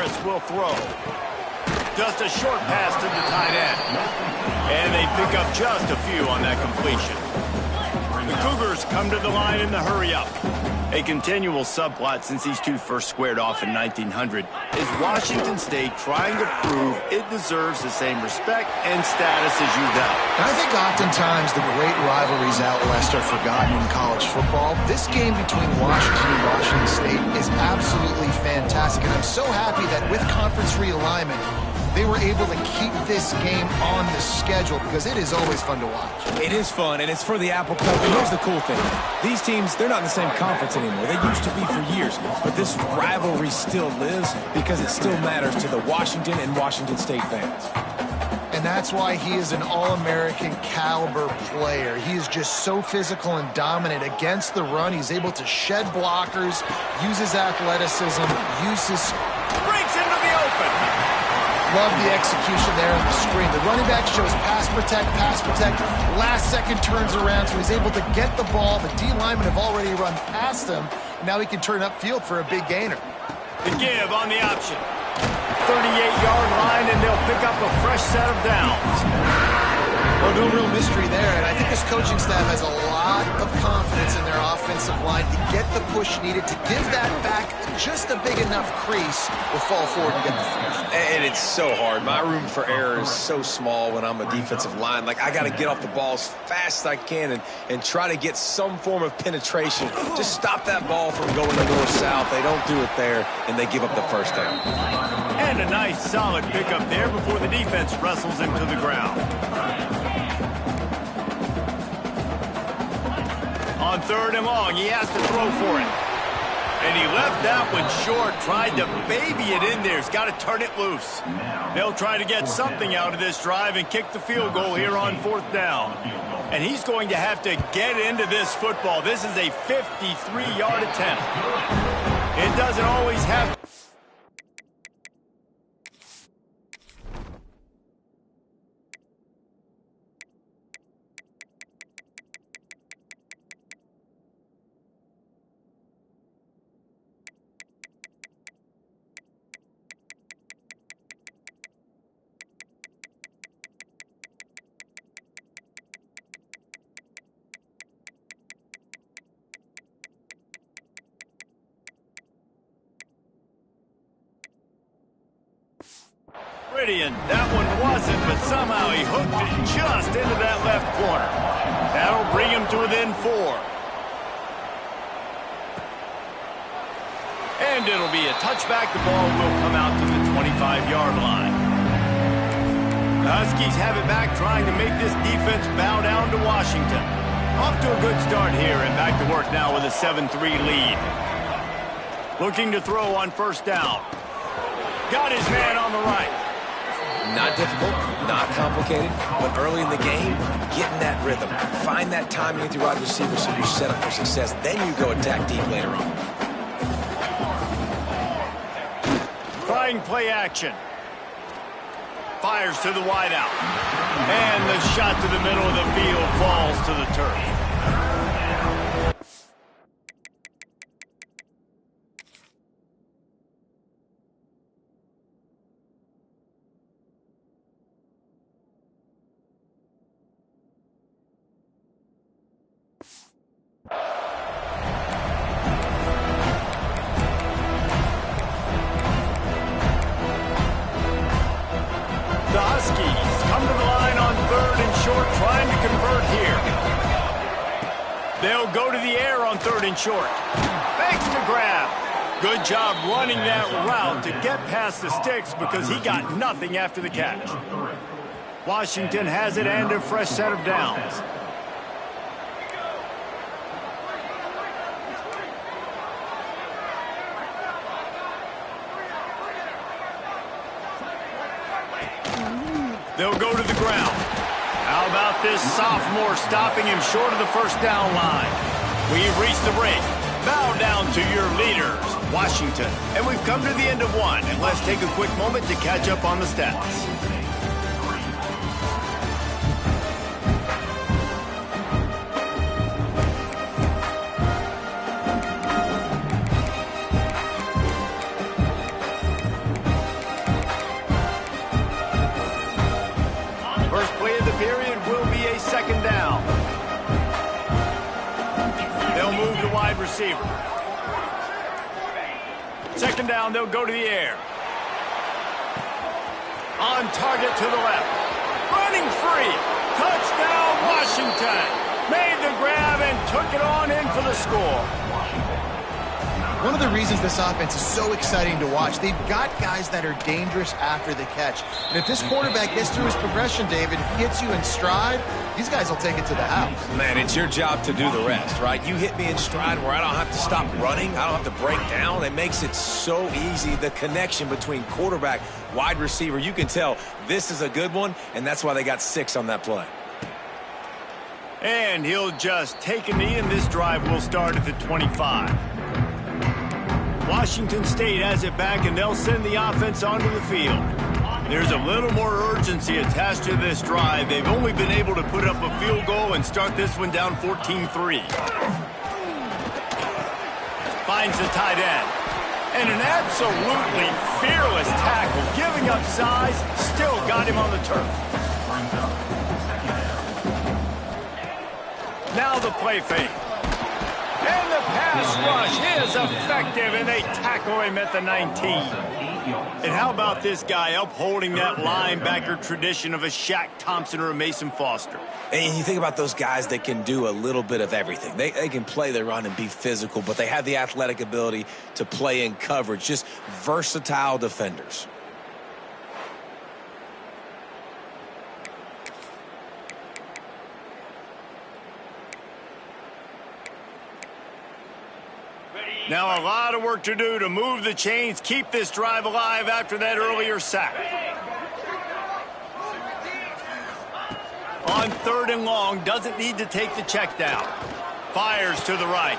Harris will throw. Just a short pass to the tight end. And they pick up just a few on that completion. The Cougars come to the line in the hurry-up. A continual subplot since these two first squared off in 1900 is Washington State trying to prove it deserves the same respect and status as UW. And I think oftentimes the great rivalries out west are forgotten in college football. This game between Washington and Washington State is absolutely fantastic, and I'm so happy that with conference realignment, they were able to keep this game on the schedule because it is always fun to watch. It is fun, and it's for the Apple Cup. And here's the cool thing. These teams, they're not in the same conference anymore. They used to be for years. But this rivalry still lives because it still matters to the Washington and Washington State fans. And that's why he is an All-American caliber player. He is just so physical and dominant against the run. He's able to shed blockers, use his athleticism, use his... Breaks into the open. Love the execution there on the screen. The running back shows pass protect, last second turns around, so he's able to get the ball. The D linemen have already run past him. Now he can turn upfield for a big gainer. The give on the option. 38-yard line, and they'll pick up a fresh set of downs. Well, no real mystery there, and I think this coaching staff has a lot of confidence in their offensive line to get the push needed to give that back just a big enough crease to fall forward and get the first. And it's so hard. My room for error is so small when I'm a defensive line. Like, I got to get off the ball as fast as I can and try to get some form of penetration. Just stop that ball from going north-south. They don't do it there, and they give up the first down. And a nice, solid pickup there before the defense wrestles him to the ground. On 3rd and long, he has to throw for it. And he left that one short, tried to baby it in there. He's got to turn it loose. They'll try to get something out of this drive and kick the field goal here on 4th down. And he's going to have to get into this football. This is a 53-yard attempt. It doesn't always have to. That one wasn't, but somehow he hooked it just into that left corner. That'll bring him to within 4. And it'll be a touchback. The ball will come out to the 25-yard line. The Huskies have it back, trying to make this defense bow down to Washington. Off to a good start here, and back to work now with a 7-3 lead. Looking to throw on 1st down. Got his man on the right. Not difficult, not complicated, but early in the game, get in that rhythm. Find that timing with your wide receiver so you're set up for success. Then you go attack deep later on. Trying play action. Fires to the wideout. And the shot to the middle of the field falls to the turf. The Huskies come to the line on 3rd and short, trying to convert here. They'll go to the air on 3rd and short. Thanks to grab. Good job running that route to get past the sticks because he got nothing after the catch. Washington has it and a fresh set of downs. They'll go to the ground. How about this sophomore stopping him short of the 1st down line? We've reached the break. Bow down to your leaders, Washington. And we've come to the end of 1. And let's take a quick moment to catch up on the stats. wide receiver. Second down, they'll go to the air. On target to the left. Running free. Touchdown, Washington. Made the grab and took it on in for the score. One of the reasons this offense is so exciting to watch, they've got guys that are dangerous after the catch. And if this quarterback gets through his progression, David, hits you in stride, these guys will take it to the house. Man, it's your job to do the rest, right? You hit me in stride where I don't have to stop running. I don't have to break down. It makes it so easy. The connection between quarterback, wide receiver, you can tell this is a good one, and that's why they got 6 on that play. And he'll just take a knee, and this drive will start at the 25. Washington State has it back, and they'll send the offense onto the field. There's a little more urgency attached to this drive. They've only been able to put up a field goal and start this one down 14-3. Finds the tight end. And an absolutely fearless tackle, giving up size, still got him on the turf. Now the play fake. And the pass rush is effective, and they tackle him at the 19. And how about this guy upholding that linebacker tradition of a Shaq Thompson or a Mason Foster? And you think about those guys that can do a little bit of everything. They can play their run and be physical, but they have the athletic ability to play in coverage. Just versatile defenders. Now a lot of work to do to move the chains, keep this drive alive after that earlier sack. On 3rd and long, doesn't need to take the check down. Fires to the right.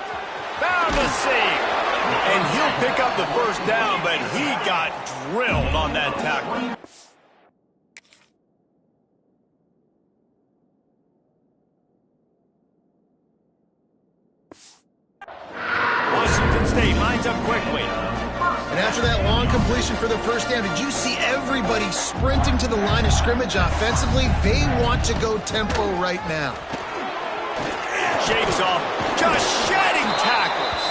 Found the seam. And he'll pick up the first down, but he got drilled on that tackle. State lines up quickly. And after that long completion for the first down, did you see everybody sprinting to the line of scrimmage offensively? They want to go tempo right now. Shakes off, just shedding tackles.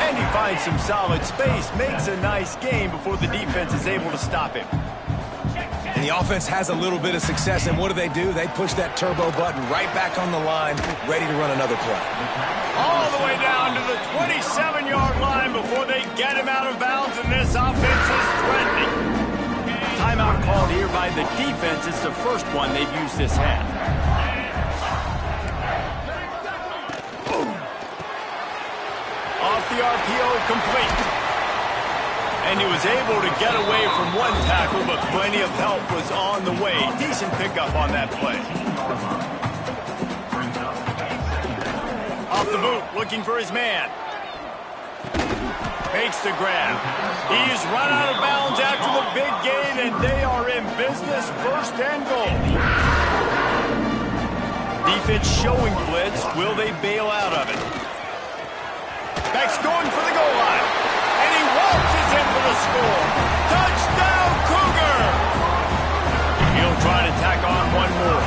And he finds some solid space, makes a nice gain before the defense is able to stop him. And the offense has a little bit of success, and what do? They push that turbo button right back on the line, ready to run another play. All the way down to the 27-yard line before they get him out of bounds, and this offense is threatening. Timeout called here by the defense. It's the first one they've used this half. Off the RPO, complete. And he was able to get away from one tackle, but plenty of help was on the way. Decent pickup on that play. Off the boot, looking for his man. Makes the grab. He's run out of bounds after the big gain, and they are in business, 1st and goal. Defense showing blitz. Will they bail out of it? Beck's going for the goal line. And he waltzes in for the score. Touchdown, Cougar! He'll try to tack on one more.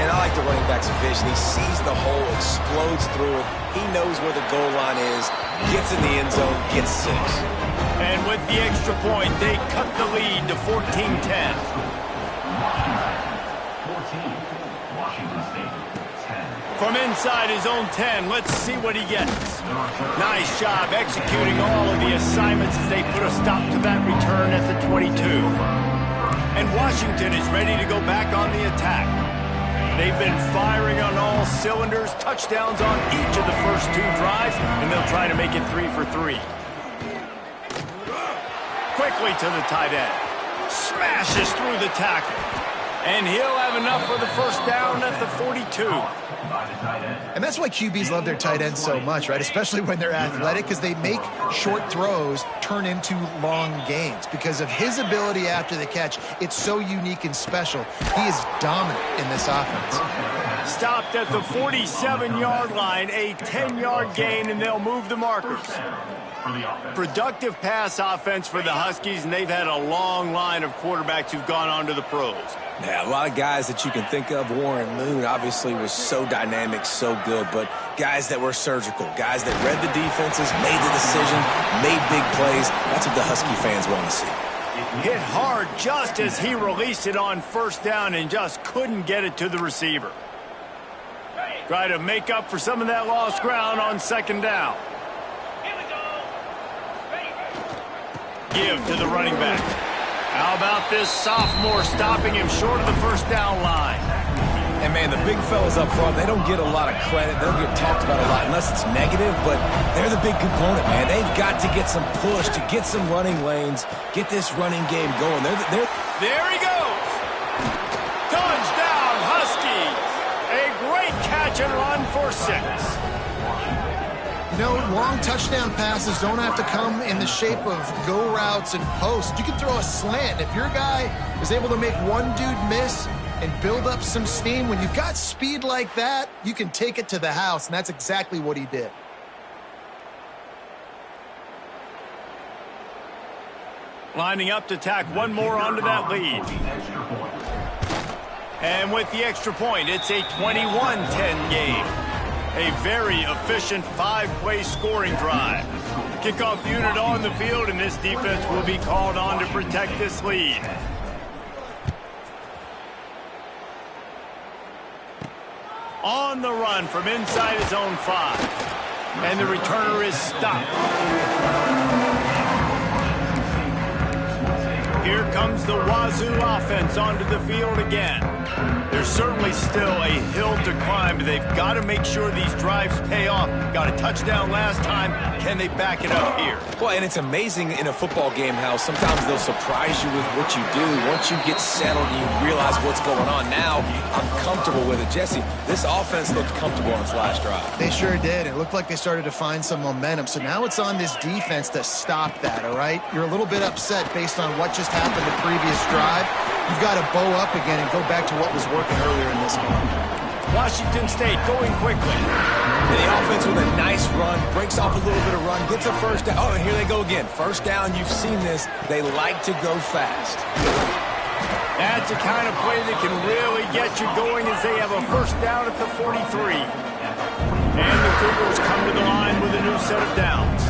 And I like the running back's vision. He sees the hole, explodes through it. He knows where the goal line is, gets in the end zone, gets 6. And with the extra point, they cut the lead to 14-10. From inside his own 10, let's see what he gets. Nice job executing all of the assignments as they put a stop to that return at the 22. And Washington is ready to go back on the attack. They've been firing on all cylinders, touchdowns on each of the first 2 drives, and they'll try to make it 3 for 3. Quickly to the tight end. Smashes through the tackle. And he'll have enough for the first down at the 42. And that's why QBs love their tight ends so much, right? Especially when they're athletic, because they make short throws turn into long gains. Because of his ability after the catch, it's so unique and special. He is dominant in this offense. Stopped at the 47-yard line, a 10-yard gain, and they'll move the markers. Productive pass offense for the Huskies, and they've had a long line of quarterbacks who've gone on to the pros. Yeah, a lot of guys that you can think of. Warren Moon obviously was so dynamic, so good, but guys that were surgical, guys that read the defenses, made the decision, made big plays. That's what the Husky fans want to see. Hit hard just as he released it on first down and just couldn't get it to the receiver. Try to make up for some of that lost ground on second down. Give to the running back. How about this sophomore stopping him short of the first down line? And, man, the big fellas up front, they don't get a lot of credit. They don't get talked about a lot unless it's negative, but they're the big component, man. They've got to get some push, to get some running lanes, get this running game going. There he goes. Touchdown, Huskies. A great catch and run for 6. No, long touchdown passes don't have to come in the shape of go routes and posts. You can throw a slant. If your guy is able to make one dude miss and build up some steam, when you've got speed like that, you can take it to the house, and that's exactly what he did. Lining up to tack one more onto that lead. And with the extra point, it's a 21-10 game. A very efficient 5-play scoring drive. Kickoff unit on the field, and this defense will be called on to protect this lead. On the run from inside his own 5. And the returner is stopped. Here comes the Wazoo offense onto the field again. There's certainly still a hill to climb, but they've got to make sure these drives pay off. Got a touchdown last time. Can they back it up here? Well, and it's amazing in a football game how sometimes they'll surprise you with what you do. Once you get settled and you realize what's going on now, I'm comfortable with it. Jesse, this offense looked comfortable on its last drive. They sure did. It looked like they started to find some momentum. So now it's on this defense to stop that, all right? You're a little bit upset based on what just happened the previous drive. You've got to bow up again and go back to what was working earlier in this game. Washington State going quickly. And the offense with a nice run, breaks off a little bit of run, gets a first down. Oh, and here they go again. First down, you've seen this. They like to go fast. That's the kind of play that can really get you going as they have a first down at the 43. And the Cougars come to the line with a new set of downs.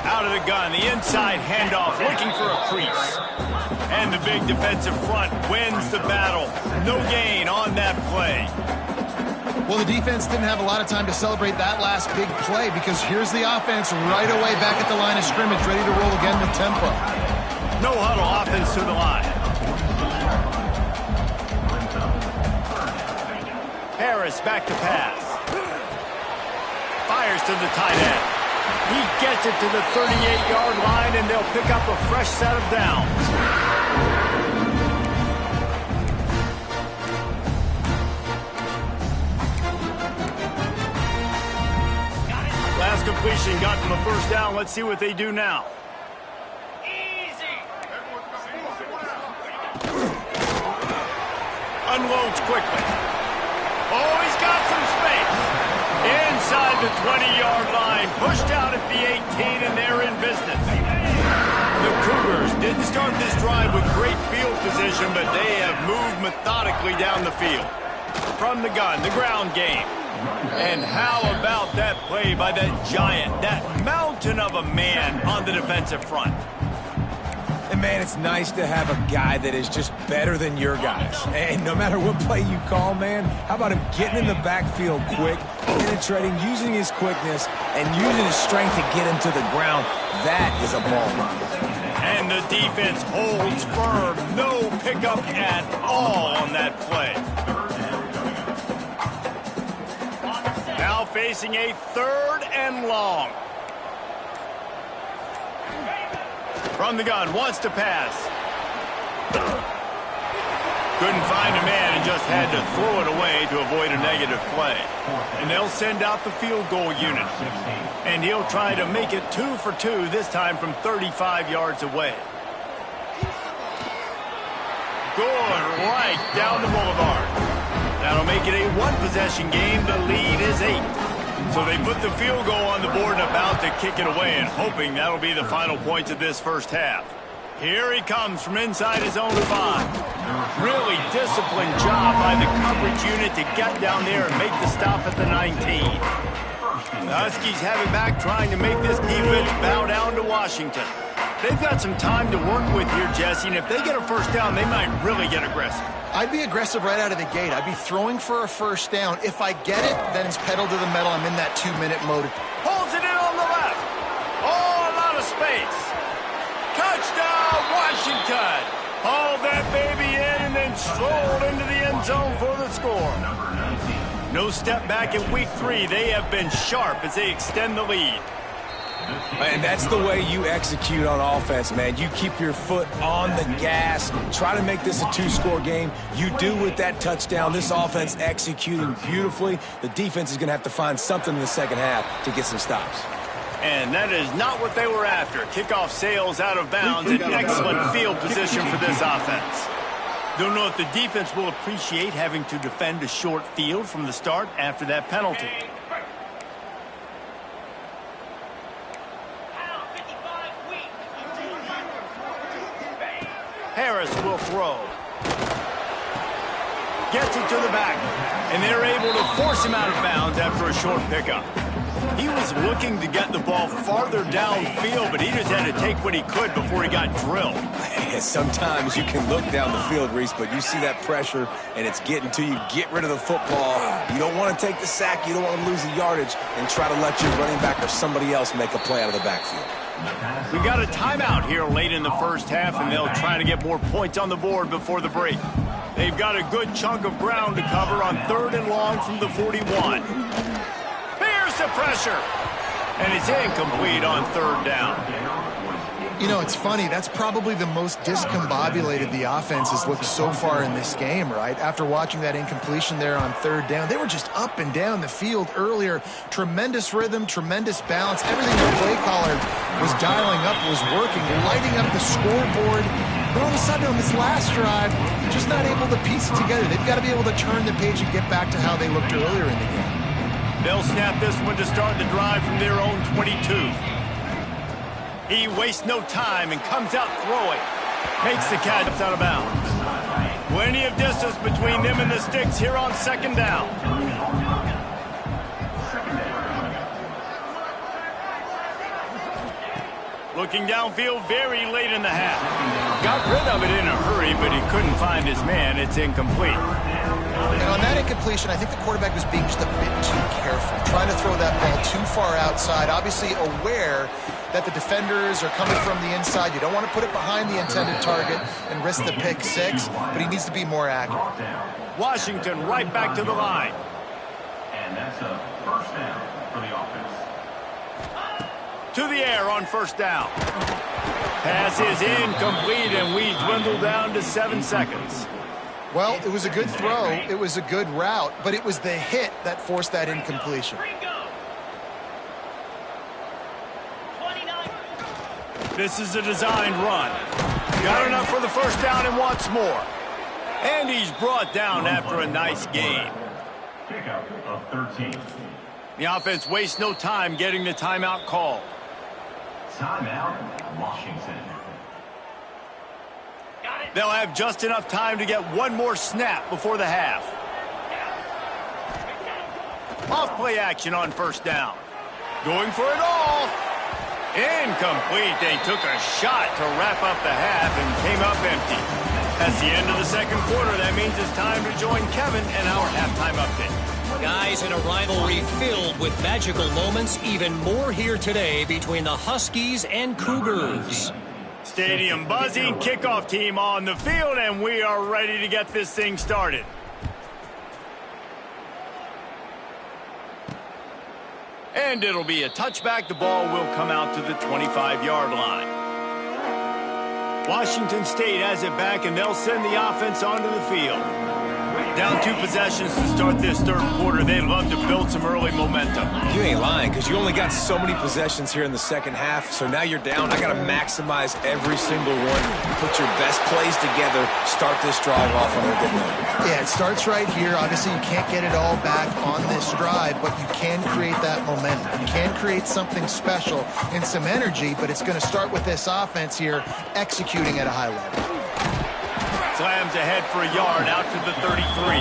Out of the gun, the inside handoff, looking for a crease. And the big defensive front wins the battle. No gain on that play. Well, the defense didn't have a lot of time to celebrate that last big play because here's the offense right away back at the line of scrimmage, ready to roll again with tempo. No huddle offense to the line. Harris back to pass. Fires to the tight end. He gets it to the 38-yard line, and they'll pick up a fresh set of downs. Last completion got them a first down. Let's see what they do now. Unloads quickly. Oh, he's got some space. Inside the 20-yard line. Pushed out at the 18, and they're in business. The Cougars didn't start this drive with great field position, but they have moved methodically down the field. From the gun, the ground game. And how about that play by that giant, that mountain of a man on the defensive front? And, man, it's nice to have a guy that is just better than your guys. And no matter what play you call, man, how about him getting in the backfield quick, penetrating, using his quickness, and using his strength to get him to the ground? That is a ball. And the defense holds firm. No pickup at all on that play. Now facing a 3rd and long. From the gun, wants to pass. Couldn't find a man and just had to throw it away to avoid a negative play. And they'll send out the field goal unit. And he'll try to make it 2 for 2, this time from 35 yards away. good right down the boulevard. That'll make it a one-possession game. The lead is 8. So they put the field goal on the board and about to kick it away, and hoping that'll be the final points of this first half. Here he comes from inside his own 5. Really disciplined job by the coverage unit to get down there and make the stop at the 19. The Huskies have it back, trying to make this defense bow down to Washington. They've got some time to work with here, Jesse, and if they get a first down, they might really get aggressive. I'd be aggressive right out of the gate. I'd be throwing for a first down. If I get it, then it's pedal to the metal. I'm in that 2-minute mode. Pulls it in on the left. Oh, a lot of space. Touchdown, Washington. Hauled that baby in and then strolled into the end zone for the score. No step back in week 3. They have been sharp as they extend the lead. And that's the way you execute on offense, man. You keep your foot on the gas. Try to make this a 2-score game. You do with that touchdown. This offense executing beautifully. The defense is going to have to find something in the second half to get some stops. And that is not what they were after. Kickoff sails out of bounds. An excellent field position for this offense. Don't know if the defense will appreciate having to defend a short field from the start after that penalty. Harris will throw. Gets it to the back. And they're able to force him out of bounds after a short pickup. He was looking to get the ball farther downfield, but he just had to take what he could before he got drilled. Sometimes you can look down the field, Reese, but you see that pressure, and it's getting to you. Get rid of the football. You don't want to take the sack. You don't want to lose the yardage, and try to let your running back or somebody else make a play out of the backfield. We got a timeout here late in the first half, and they'll try to get more points on the board before the break. They've got a good chunk of ground to cover on 3rd and long from the 41. Here's the pressure. And it's incomplete on 3rd down. You know, it's funny. That's probably the most discombobulated the offense has looked so far in this game, right? After watching that incompletion there on 3rd down, they were just up and down the field earlier. Tremendous rhythm, tremendous balance. Everything the play caller was dialing up was working, lighting up the scoreboard. But all of a sudden on this last drive, just not able to piece it together. They've got to be able to turn the page and get back to how they looked earlier in the game. They'll snap this one to start the drive from their own 22. He wastes no time and comes out throwing. Makes the catch out of bounds. Plenty of distance between them and the sticks here on 2nd down. Looking downfield very late in the half. Got rid of it in a hurry, but he couldn't find his man. It's incomplete. And on that incompletion, I think the quarterback was being just a bit too careful, trying to throw that ball too far outside, obviously aware that the defenders are coming from the inside. You don't want to put it behind the intended target and risk the pick 6, but he needs to be more accurate. Washington right back to the line. And that's a first down for the offense. To the air on 1st down. Pass is incomplete, and we dwindle down to 7 seconds. Well, it was a good throw. It was a good route, but it was the hit that forced that incompletion. This is a designed run. Got enough for the first down and wants more. And he's brought down after a nice gain. Pickup of 13. The offense wastes no time getting the timeout call. Timeout, Washington. They'll have just enough time to get one more snap before the half. Off play action on 1st down. Going for it all. Incomplete. They took a shot to wrap up the half and came up empty. That's the end of the 2nd quarter. That means it's time to join Kevin and our halftime update. Guys, in a rivalry filled with magical moments, even more here today between the Huskies and Cougars. Stadium buzzing, kickoff team on the field, and we are ready to get this thing started. And it'll be a touchback. The ball will come out to the 25-yard line. Washington State has it back, and they'll send the offense onto the field. Down 2 possessions to start this third quarter. They'd love to build some early momentum. You ain't lying, because you only got so many possessions here in the second half, so now you're down. I got to maximize every single one. Put your best plays together. Start this drive off on a good note. Yeah, it starts right here. Obviously, you can't get it all back on this drive, but you can create that momentum. You can create something special and some energy, but it's going to start with this offense here executing at a high level. Slams ahead for a yard out to the 33.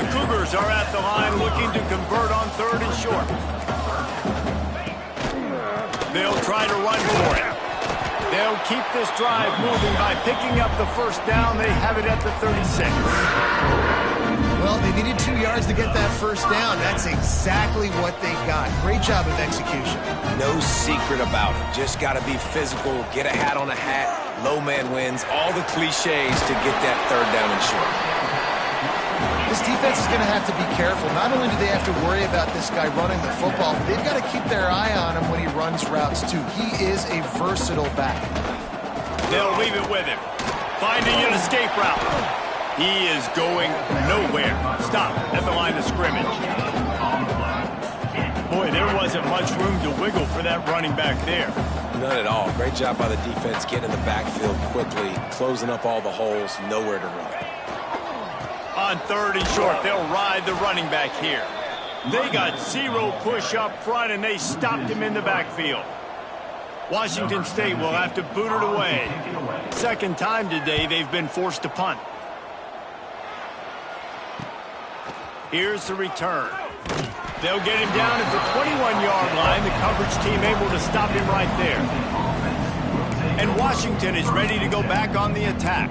The Cougars are at the line looking to convert on 3rd and short. They'll try to run for it. They'll keep this drive moving by picking up the first down. They have it at the 36. Well, they needed 2 yards to get that first down. That's exactly what they got. Great job of execution. No secret about it. Just got to be physical, get a hat on a hat, low man wins, all the cliches to get that 3rd down and short. This defense is going to have to be careful. Not only do they have to worry about this guy running the football, but they've got to keep their eye on him when he runs routes, too. He is a versatile back. They'll leave it with him. Finding an escape route. He is going nowhere. Stop at the line of scrimmage. Boy, there wasn't much room to wiggle for that running back there. None at all. Great job by the defense getting in the backfield quickly, closing up all the holes, nowhere to run. On 3rd and short, they'll ride the running back here. They got 0 push up front, and they stopped him in the backfield. Washington State will have to boot it away. Second time today they've been forced to punt. Here's the return. They'll get him down at the 21-yard line. The coverage team able to stop him right there. And Washington is ready to go back on the attack.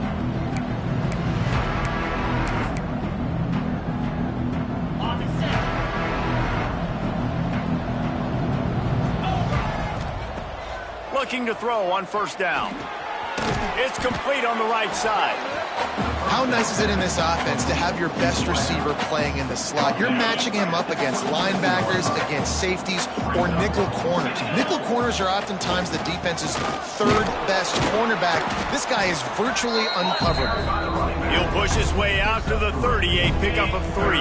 Looking to throw on 1st down. It's complete on the right side. How nice is it in this offense to have your best receiver playing in the slot? You're matching him up against linebackers, against safeties, or nickel corners. Nickel corners are oftentimes the defense's 3rd best cornerback. This guy is virtually uncoverable. He'll push his way out to the 38, pickup of 3.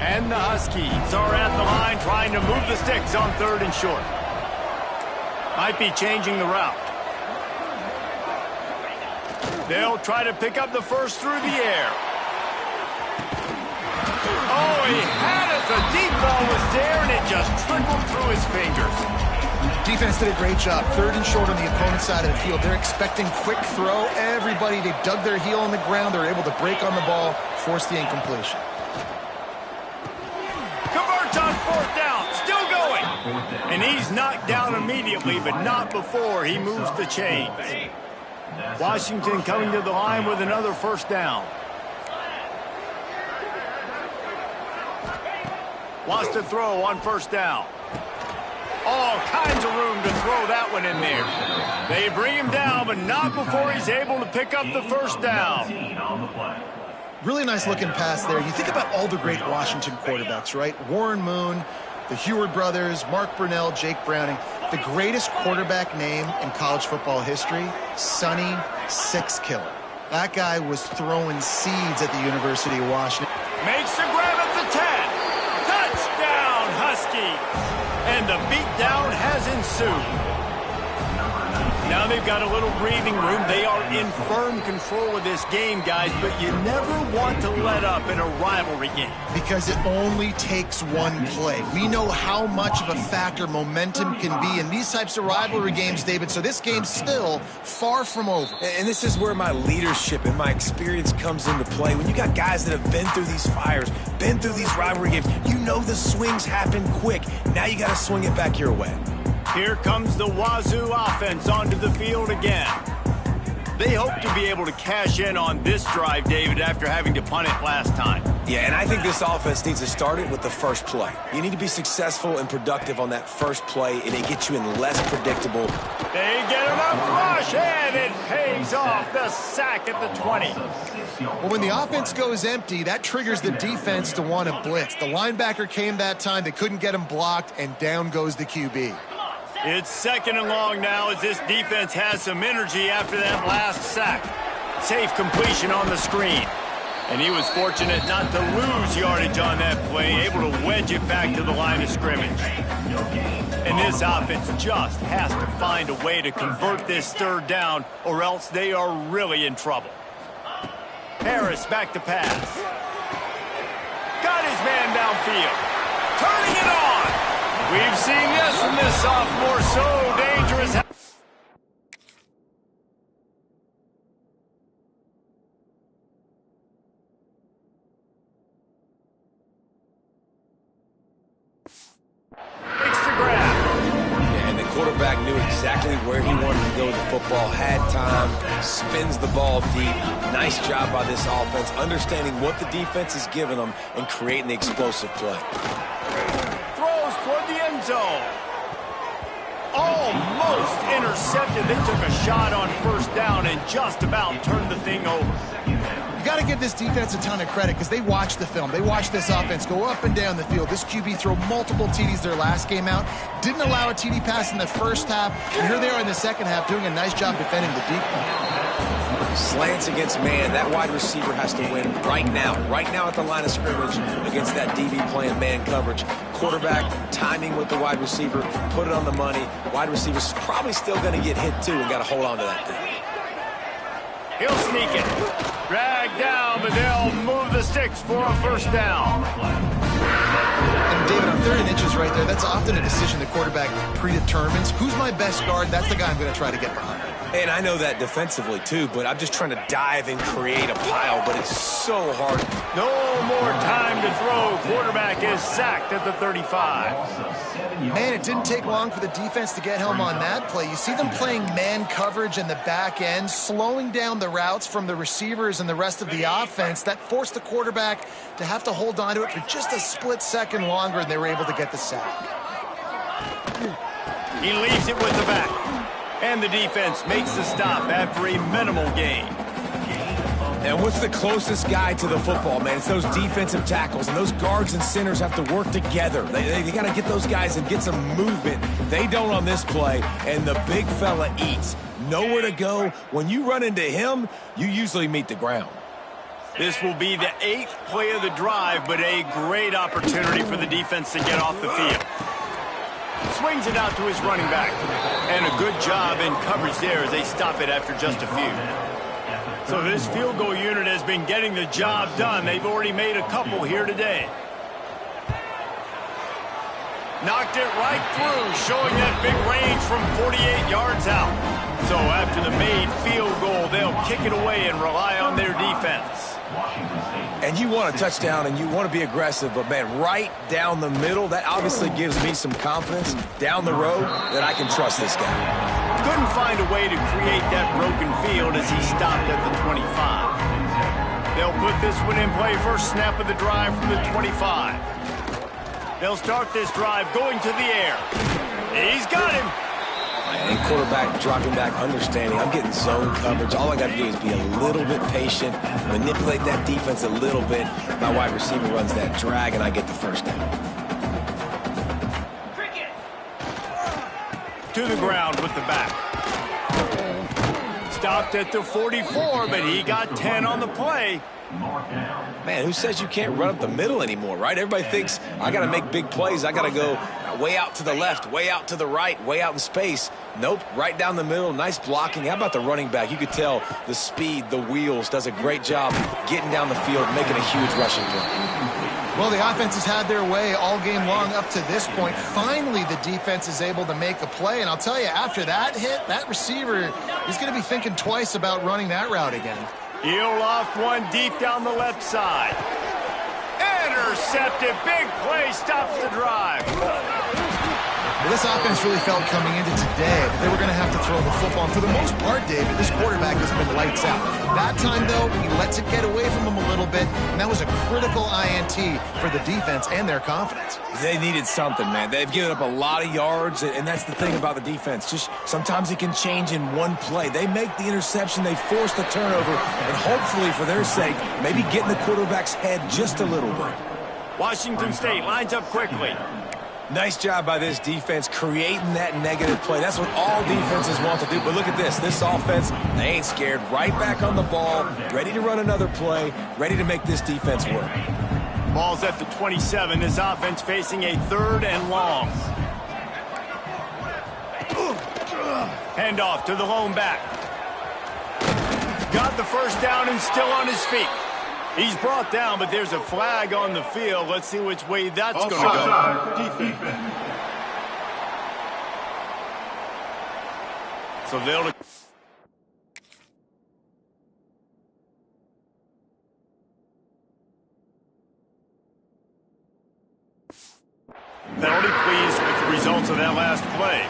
And the Huskies are at the line trying to move the sticks on 3rd and short. Might be changing the route. They'll try to pick up the first through the air. Oh, he had it. The deep ball was there, and it just trickled through his fingers. Defense did a great job. 3rd and short on the opponent's side of the field. They're expecting quick throw. Everybody, they dug their heel on the ground. They're able to break on the ball, force the incompletion. Converts on 4th down. Still going. And he's knocked down immediately, but not before he moves the chains. Washington coming to the line with another 1st down. Wants to throw on 1st down. All kinds of room to throw that one in there. They bring him down, but not before he's able to pick up the 1st down. Really nice looking pass there. You think about all the great Washington quarterbacks, right? Warren Moon, the Heward brothers, Mark Brunell, Jake Browning. The greatest quarterback name in college football history, Sonny Six Killer. That guy was throwing seeds at the University of Washington. Makes the grab at the 10. Touchdown, Huskies. And the beatdown has ensued. Now they've got a little breathing room. They are in firm control of this game, guys, but you never want to let up in a rivalry game. Because it only takes one play. We know how much of a factor momentum can be in these types of rivalry games, David, so this game's still far from over. And this is where my leadership and my experience comes into play. When you got guys that have been through these fires, been through these rivalry games, you know the swings happen quick. Now you got to swing it back your way. Here comes the Wazoo offense onto the field again. They hope to be able to cash in on this drive, David, after having to punt it last time. Yeah, and I think this offense needs to start it with the first play. You need to be successful and productive on that first play, and it gets you in less predictable. They get enough rush, and it pays off. The sack at the 20. Well, when the offense goes empty, that triggers the defense to want to blitz. The linebacker came that time. They couldn't get him blocked, and down goes the QB. It's 2nd and long now as this defense has some energy after that last sack. Safe completion on the screen. And he was fortunate not to lose yardage on that play, able to wedge it back to the line of scrimmage. And this offense just has to find a way to convert this third down, or else they are really in trouble. Harris back to pass. Got his man downfield. Turning it on. We've seen this from this sophomore, so dangerous. Quarterback knew exactly where he wanted to go with the football, had time, spins the ball deep. Nice job by this offense, understanding what the defense is giving them and creating the explosive play. Throws toward the end zone. Almost intercepted. They took a shot on first down and just about turned the thing over. You got to give this defense a ton of credit because they watched the film. They watched this offense go up and down the field. This QB throw multiple TDs their last game out. Didn't allow a TD pass in the first half. And here they are in the second half doing a nice job defending the deep ball. Slants against man. That wide receiver has to win right now. Right now at the line of scrimmage against that DB playing man coverage. Quarterback timing with the wide receiver. Put it on the money. Wide receiver's probably still going to get hit too and got to hold on to that thing. He'll sneak it. Drag down, but they'll move the sticks for a first down. And David, on 3rd and inches right there, that's often a decision the quarterback predetermines. Who's my best guard? That's the guy I'm going to try to get behind. And I know that defensively too, but I'm just trying to dive and create a pile, but it's so hard. No more time to throw. Quarterback is sacked at the 35. Man, it didn't take long for the defense to get home on that play. You see them playing man coverage in the back end, slowing down the routes from the receivers and the rest of the offense. That forced the quarterback to have to hold on to it for just a split second longer, and they were able to get the sack. He leaves it with the back. And the defense makes the stop after a minimal gain. And what's the closest guy to the football, man? It's those defensive tackles, and those guards and centers have to work together. They got to get those guys and get some movement. They don't on this play, and the big fella eats. Nowhere to go. When you run into him, you usually meet the ground. This will be the 8th play of the drive, but a great opportunity for the defense to get off the field. Swings it out to his running back. And a good job in coverage there as they stop it after just a few. So this field goal unit has been getting the job done. They've already made a couple here today. Knocked it right through, showing that big range from 48 yards out. So after the made field goal, they'll kick it away and rely on their defense. And you want a touchdown and you want to be aggressive, but man, right down the middle, that obviously gives me some confidence down the road that I can trust this guy. Couldn't find a way to create that broken field as he stopped at the 25. They'll put this one in play, first snap of the drive from the 25. They'll start this drive going to the air. He's got him. And quarterback dropping back, understanding I'm getting zone coverage. All I got to do is be a little bit patient, manipulate that defense a little bit. My wide receiver runs that drag, and I get the first down. To the ground with the back. Stopped at the 44, but he got 10 on the play. Man, who says you can't run up the middle anymore, right? Everybody thinks I got to make big plays. I got to go way out to the left, way out to the right, way out in space. Nope, right down the middle, nice blocking. How about the running back? You could tell the speed, the wheels, does a great job getting down the field, making a huge rushing play. Well, the offense has had their way all game long up to this point. Finally, the defense is able to make a play. And I'll tell you, after that hit, that receiver is going to be thinking twice about running that route again. He'll loft one deep down the left side. Intercepted. Big play stops the drive. Well, this offense really felt coming into today that they were going to have to throw the football. And for the most part, David, this quarterback has been lights out. That time, though, he lets it get away from him a little bit, and that was a critical INT for the defense and their confidence. They needed something, man. They've given up a lot of yards, and that's the thing about the defense. Just sometimes it can change in one play. They make the interception, they force the turnover, and hopefully, for their sake, maybe get in the quarterback's head just a little bit. Washington State lines up quickly. Nice job by this defense creating that negative play. That's what all defenses want to do. But look at this. This offense, they ain't scared. Right back on the ball, ready to run another play, ready to make this defense work. Ball's at the 27. This offense facing a 3rd and long. Handoff to the lone back. Got the first down and still on his feet. He's brought down, but there's a flag on the field. Let's see which way that's going to go. So they'll... Penalty, please, with the results of that last play.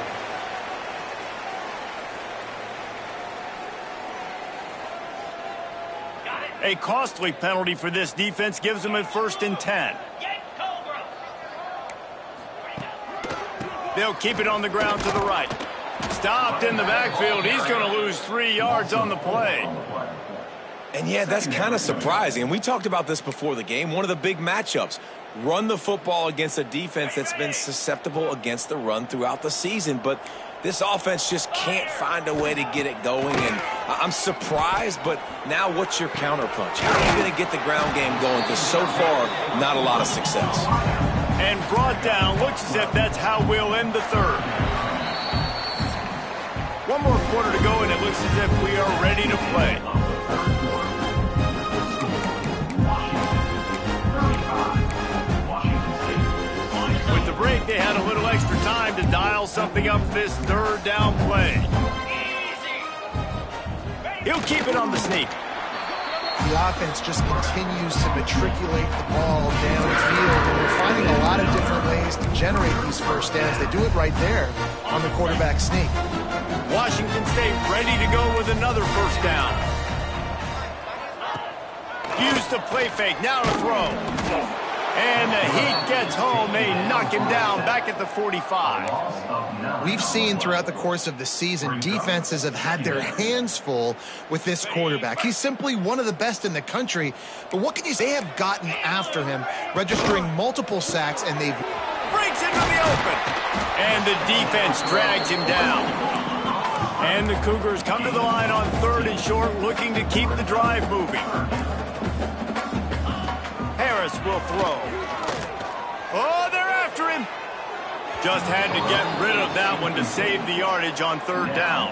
A costly penalty for this defense gives them a 1st and 10. They'll keep it on the ground to the right. Stopped in the backfield. He's going to lose 3 yards on the play. And yeah, that's kind of surprising. And we talked about this before the game. One of the big matchups. Run the football against a defense that's been susceptible against the run throughout the season. But this offense just can't find a way to get it going. And I'm surprised, but now what's your counterpunch? How are you going to get the ground game going? Because so far, not a lot of success. And brought down. Looks as if that's how we'll end the 3rd. 1 more quarter to go, and it looks as if we are ready to play. With the break, they had a little extra time to dial something up for this 3rd down play. He'll keep it on the sneak. The offense just continues to matriculate the ball downfield, and we're finding a lot of different ways to generate these first downs. They do it right there on the quarterback sneak. Washington State ready to go with another 1st down. Use the play fake, now to throw. And the Heat gets home. They knock him down back at the 45. We've seen throughout the course of the season, defenses have had their hands full with this quarterback. He's simply one of the best in the country. But what can you say? They have gotten after him, registering multiple sacks, and they've... Breaks into the open. And the defense drags him down. And the Cougars come to the line on 3rd and short, looking to keep the drive moving. Harris will throw. Oh, they're after him. Just had to get rid of that one to save the yardage on 3rd down.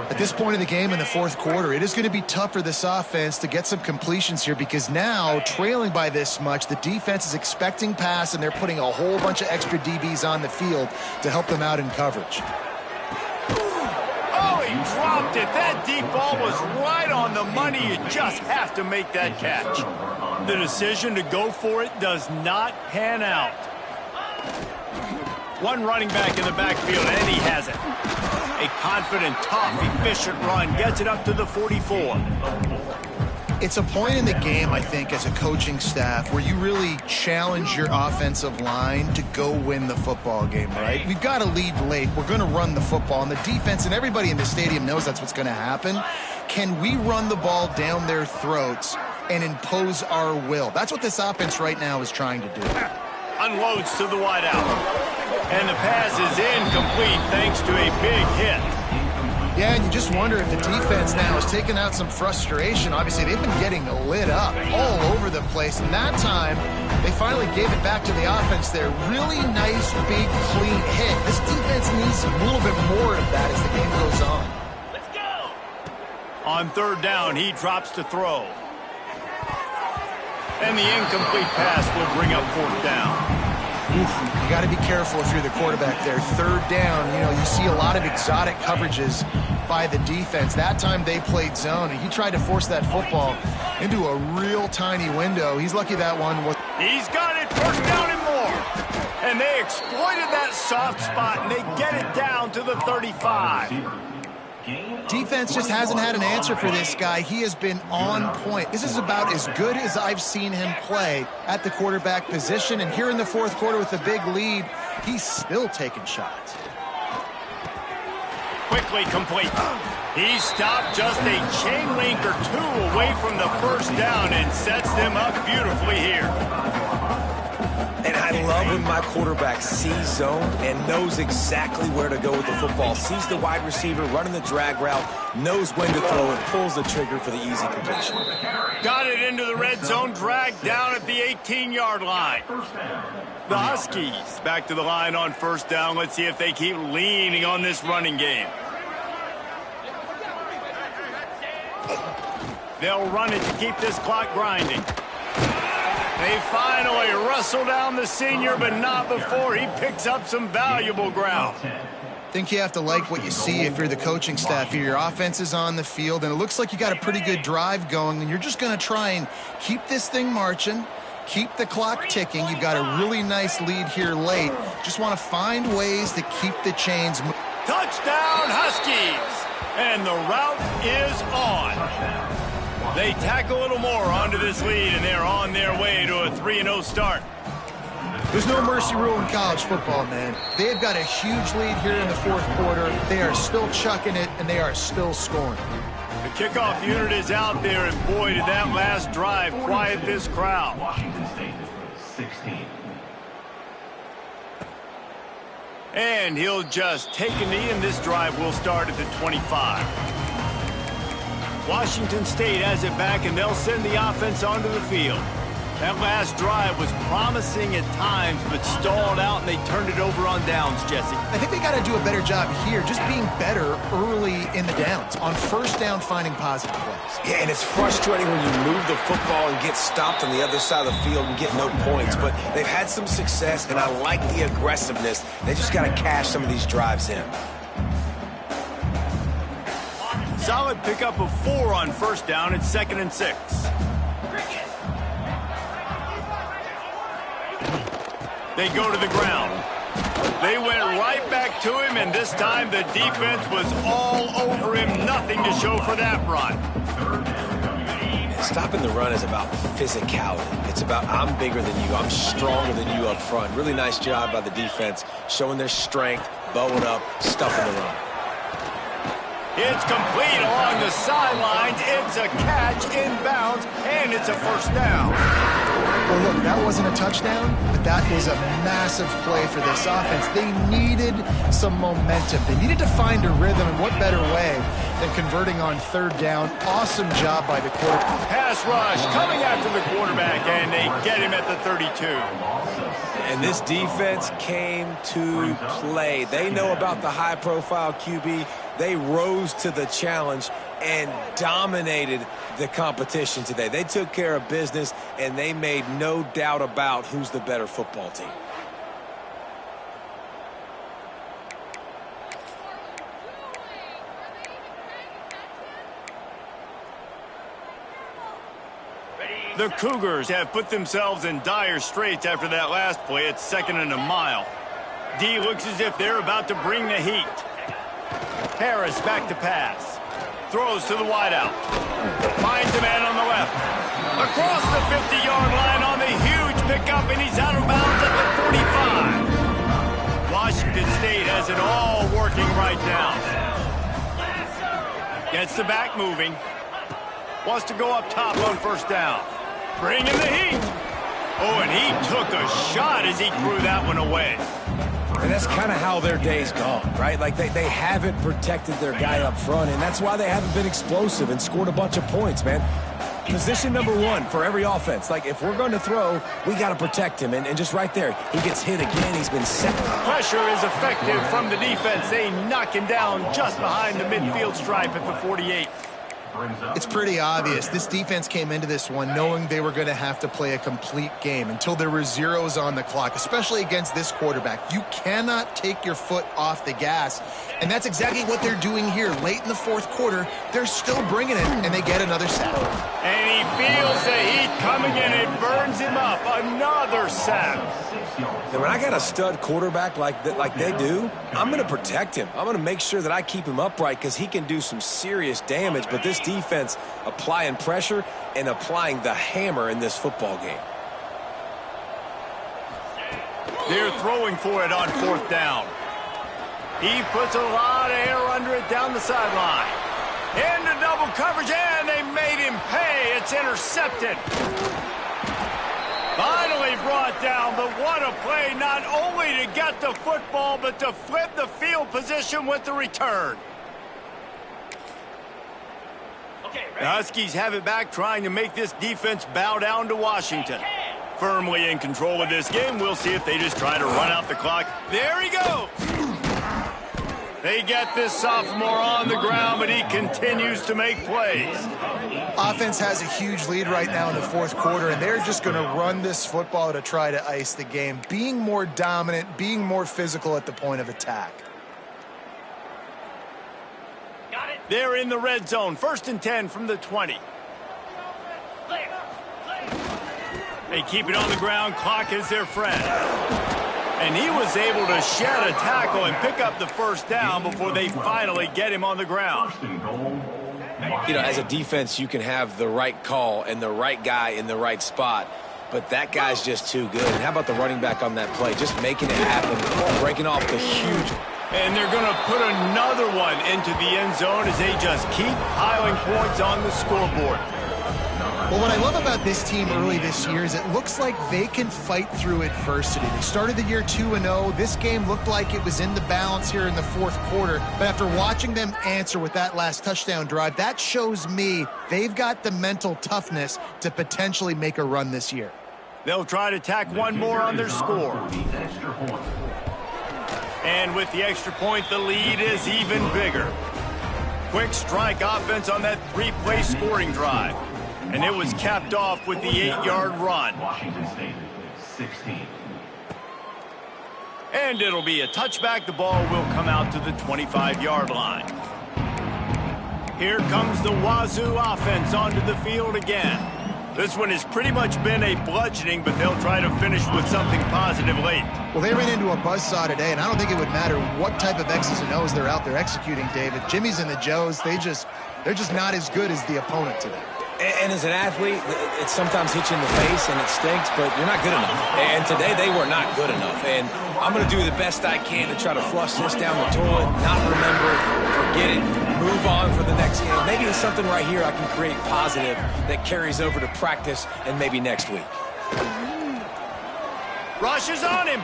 At this point in the game in the 4th quarter, it is going to be tough for this offense to get some completions here, because now, trailing by this much, the defense is expecting pass, and they're putting a whole bunch of extra DBs on the field to help them out in coverage. He dropped it. That deep ball was right on the money. You just have to make that catch. The decision to go for it does not pan out. One running back in the backfield, and he has it. A confident, tough, efficient run gets it up to the 44. It's a point in the game, I think, as a coaching staff, where you really challenge your offensive line to go win the football game, right? We've got to lead late. We're going to run the football. And the defense and everybody in the stadium knows that's what's going to happen. Can we run the ball down their throats and impose our will? That's what this offense right now is trying to do. Unloads to the wideout. And the pass is incomplete thanks to a big hit. Yeah, and you just wonder if the defense now is taking out some frustration. Obviously, they've been getting lit up all over the place. And that time, they finally gave it back to the offense there. Really nice, big, clean hit. This defense needs a little bit more of that as the game goes on. Let's go! On 3rd down, he drops to throw. And the incomplete pass will bring up 4th down. You got to be careful if you're the quarterback there. 3rd down, you know, you see a lot of exotic coverages by the defense. That time they played zone, and he tried to force that football into a real tiny window. He's lucky that one was... He's got it, 1st down and more. And they exploited that soft spot, and they get it down to the 35. Defense just hasn't had an answer for this guy. He has been on point. This is about as good as I've seen him play at the quarterback position. And here in the 4th quarter with a big lead, he's still taking shots. Quickly complete. He stopped just a chain link or 2 away from the 1st down and sets them up beautifully here. And I love when my quarterback sees zone and knows exactly where to go with the football. Sees the wide receiver running the drag route, knows when to throw it, pulls the trigger for the easy completion. Got it into the red zone, dragged down at the 18-yard line. The Huskies back to the line on first down. Let's see if they keep leaning on this running game. They'll run it to keep this clock grinding. They finally wrestle down the senior, but not before he picks up some valuable ground. I think you have to like what you see if you're the coaching staff here. Your offense is on the field, and it looks like you got a pretty good drive going, and you're just going to try and keep this thing marching, keep the clock ticking. You've got a really nice lead here late. Just want to find ways to keep the chains moving. Touchdown, Huskies! And the route is on. They tack a little more onto this lead, and they're on their way to a 3-0 start. There's no mercy rule in college football, man. They've got a huge lead here in the fourth quarter. They are still chucking it, and they are still scoring. The kickoff unit is out there, and boy, did that last drive quiet this crowd. Washington State, 16. And he'll just take a knee, and this drive will start at the 25. Washington State has it back, and they'll send the offense onto the field. That last drive was promising at times, but stalled out, and they turned it over on downs, Jesse. I think they got to do a better job here, just being better early in the downs. On first down, finding positive plays. Yeah, and it's frustrating when you move the football and get stopped on the other side of the field and get no points. But they've had some success, and I like the aggressiveness. They just got to cash some of these drives in. Solid pickup of 4 on first down. It's 2nd and 6. They go to the ground. They went right back to him, and this time the defense was all over him. Nothing to show for that run. Stopping the run is about physicality. It's about I'm bigger than you. I'm stronger than you up front. Really nice job by the defense, showing their strength, bowing up, stuffing the run. It's complete along the sidelines. It's a catch inbounds, and it's a first down. Well, look, that wasn't a touchdown, but that is a massive play for this offense. They needed some momentum. They needed to find a rhythm, and what better way than converting on third down. Awesome job by the quarterback. Pass rush coming after the quarterback, and they get him at the 32. And this defense came to play. They know about the high-profile QB. They rose to the challenge and dominated the competition today. They took care of business, and they made no doubt about who's the better football team. The Cougars have put themselves in dire straits after that last play. It's 2nd and a mile. D looks as if they're about to bring the heat. Harris back to pass. Throws to the wideout. Finds a man on the left. Across the 50-yard line on the huge pickup, and he's out of bounds at the 45. Washington State has it all working right now. Gets the back moving. Wants to go up top on first down. Bringing the heat. Oh, and he took a shot as he threw that one away. And that's kind of how their day's gone, right? Like they haven't protected their guy up front, and that's why they haven't been explosive and scored a bunch of points, man. Position number 1 for every offense. Like, if we're going to throw, we got to protect him. And just right there, he gets hit again. He's been set. Pressure is effective from the defense. They knock him down just behind the midfield stripe at the 48. It's pretty obvious. This defense came into this one knowing they were going to have to play a complete game until there were zeros on the clock, especially against this quarterback. You cannot take your foot off the gas, and that's exactly what they're doing here. Late in the fourth quarter, they're still bringing it, and they get another sack. And he feels the heat coming, and it burns him up. Another sack. And when I got a stud quarterback like they do, I'm going to protect him. I'm going to make sure that I keep him upright because he can do some serious damage. But this defense applying pressure and applying the hammer in this football game. They're throwing for it on fourth down. He puts a lot of air under it down the sideline. Into double coverage, and they made him pay. It's intercepted. Finally brought down, but what a play, not only to get the football, but to flip the field position with the return. The Huskies have it back, trying to make this defense bow down to Washington. Firmly in control of this game. We'll see if they just try to run out the clock. There he goes. They get this sophomore on the ground, but he continues to make plays. Offense has a huge lead right now in the fourth quarter, and they're just going to run this football to try to ice the game, being more dominant, being more physical at the point of attack. They're in the red zone. 1st and 10 from the 20. They keep it on the ground. Clock is their friend. And he was able to shed a tackle and pick up the first down before they finally get him on the ground. You know, as a defense, you can have the right call and the right guy in the right spot, but that guy's just too good. And how about the running back on that play? Just making it happen, breaking off the huge... And they're going to put another one into the end zone as they just keep piling points on the scoreboard. Well, what I love about this team early this year is it looks like they can fight through adversity. They started the year 2-0. This game looked like it was in the balance here in the fourth quarter. But after watching them answer with that last touchdown drive, that shows me they've got the mental toughness to potentially make a run this year. They'll try to tack one more on their score. And with the extra point, the lead is even bigger. Quick strike offense on that 3-play scoring drive. And it was capped off with the 8-yard run. Washington State, 16. And it'll be a touchback. The ball will come out to the 25-yard line. Here comes the Wazoo offense onto the field again. This one has pretty much been a bludgeoning, but they'll try to finish with something positive late. Well, they ran into a buzzsaw today, and I don't think it would matter what type of X's and O's they're out there executing, David. Jimmy's and the Joes, they're just not as good as the opponent today. And as an athlete, it sometimes hits you in the face and it stinks, but you're not good enough. And today they were not good enough. And I'm going to do the best I can to try to flush this down the toilet, not remember it, forget it, move on for the next game. Maybe there's something right here I can create positive that carries over to practice and maybe next week. Rush is on him.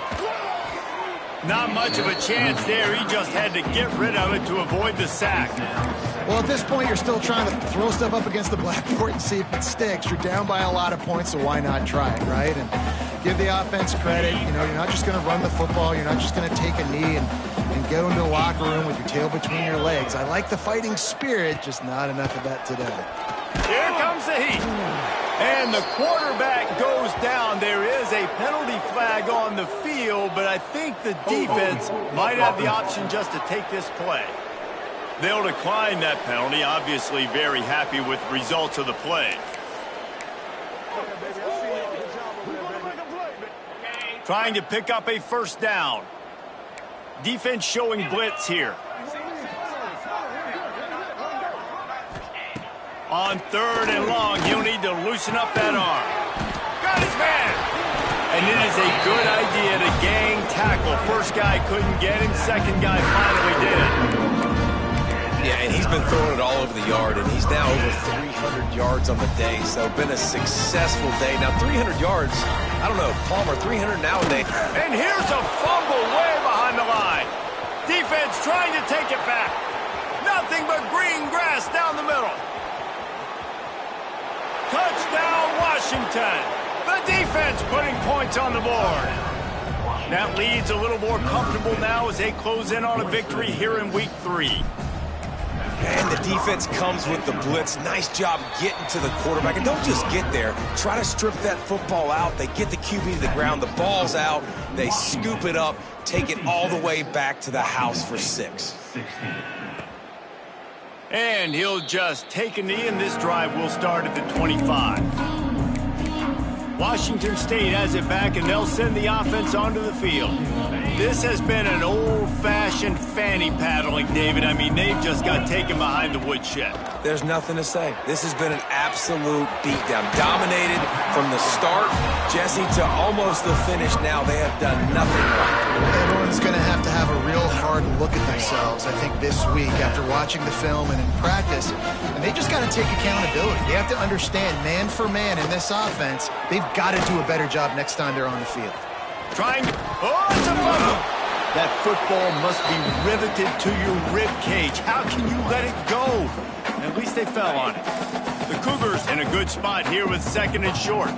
Not much of a chance there. He just had to get rid of it to avoid the sack. Well, at this point, you're still trying to throw stuff up against the blackboard and see if it sticks. You're down by a lot of points, so why not try it, right? And give the offense credit. You know, you're not just going to run the football. You're not just going to take a knee and go into the locker room with your tail between your legs. I like the fighting spirit, just not enough of that today. Here comes the heat. And the quarterback goes down. There is a penalty flag on the field, but I think the defense might have the option just to take this play. They'll decline that penalty, obviously very happy with the results of the play. Trying to pick up a first down. Defense showing blitz here. On 3rd and long, he'll need to loosen up that arm. Got his man! And it is a good idea to gang tackle. First guy couldn't get him, second guy finally did. Yeah, and he's been throwing it all over the yard, and he's now over 300 yards on the day, so been a successful day. Now, 300 yards, I don't know, Palmer, 300 nowadays. And here's a fumble way behind the line. Defense trying to take it back. Nothing but green grass down the middle. Touchdown, Washington. The defense putting points on the board. That lead's a little more comfortable now as they close in on a victory here in week 3. And the defense comes with the blitz. Nice job getting to the quarterback. And don't just get there. Try to strip that football out. They get the QB to the ground. The ball's out. They scoop it up, take it all the way back to the house for 6. And he'll just take a knee, and this drive will start at the 25. Washington State has it back, and they'll send the offense onto the field. This has been an old-fashioned fanny paddling, David. I mean, they've just got taken behind the woodshed. There's nothing to say. This has been an absolute beatdown. Dominated from the start, Jesse, to almost the finish now. They have done nothing right. Everyone's going to have a real hard look at themselves, I think, this week after watching the film and in practice. And they just got to take accountability. They have to understand, man for man in this offense, They've got to do a better job next time they're on the field. Trying. Oh, it's a fumble. That football must be riveted to your rib cage. How can you let it go? At least they fell on it. The Cougars in a good spot here with 2nd and short.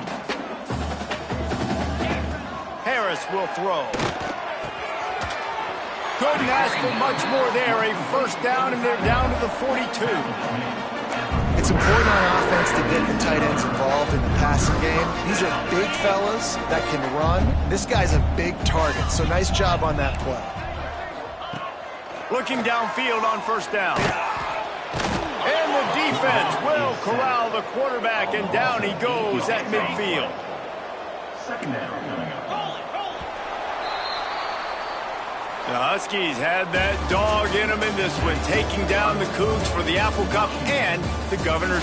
Harris will throw. Couldn't ask for much more there. A first down, and they're down to the 42. It's important on offense to get the tight ends involved in the passing game. These are big fellas that can run. This guy's a big target, so nice job on that play. Looking downfield on first down. And the defense will corral the quarterback, and down he goes at midfield. 2nd down coming up. The Huskies had that dog in them in this one, taking down the Cougs for the Apple Cup and the Governor's